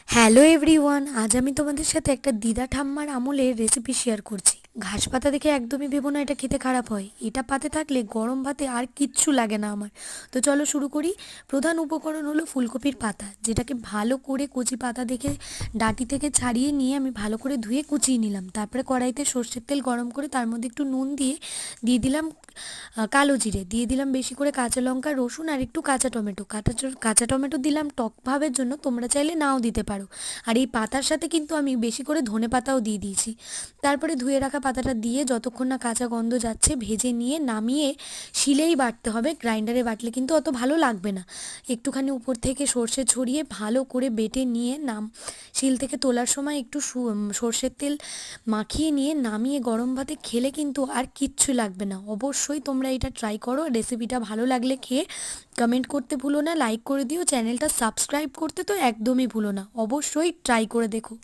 Hello everyone, আজ আমি তোমাদের সাথে একটা দিদা ঠাম্মার আমলের রেসিপি শেয়ার করছি। ঘাস পাতা দেখে একদমই ভেবো না এটা খেতে খারাপ হয়। এটা পাতে থাকলে গরম ভাতে আর কিচ্ছু লাগে না আমার। তো চলো শুরু করি। প্রধান উপকরণ হলো ফুলকপির পাতা, যেটাকে ভালো করে কচি পাতা দেখে ডাঁটি থেকে ছাড়িয়ে নিয়ে আমি ভালো করে ধুয়ে কুচিয়ে নিলাম। তারপরে কড়াইতে সর্ষের তেল গরম করে তার মধ্যে একটু নুন দিয়ে দিয়ে দিলাম কালো জিরে, দিয়ে দিলাম বেশি করে কাঁচা লঙ্কা, রসুন আর একটু কাঁচা টমেটো। কাঁচা টমেটো দিলাম টক ভাবের জন্য, তোমরা চাইলে নাও দিতে পারো। আর এই পাতার সাথে কিন্তু আমি বেশি করে ধনে পাতাও দিয়ে দিয়েছি। তারপরে ধুয়ে রাখা পাতাটা দিয়ে যতক্ষণ না কাঁচা গন্ধ যাচ্ছে ভেজে নিয়ে নামিয়ে শিলেই বাটতে হবে, গ্রাইন্ডারে বাটলে কিন্তু অত ভালো লাগবে না। একটুখানি উপর থেকে সর্ষে ছড়িয়ে ভালো করে বেটে নিয়ে শিল থেকে তোলার সময় একটু সর্ষের তেল মাখিয়ে নিয়ে নামিয়ে গরম ভাতে খেলে কিন্তু আর কিচ্ছু লাগবে না। অবশ্যই তোমরা এটা ট্রাই করো। রেসিপিটা ভালো লাগলে খেয়ে কমেন্ট করতে ভুলো না, লাইক করে দিও, চ্যানেলটা সাবস্ক্রাইব করতে তো একদমই ভুলো না। অবশ্যই ট্রাই করে দেখো।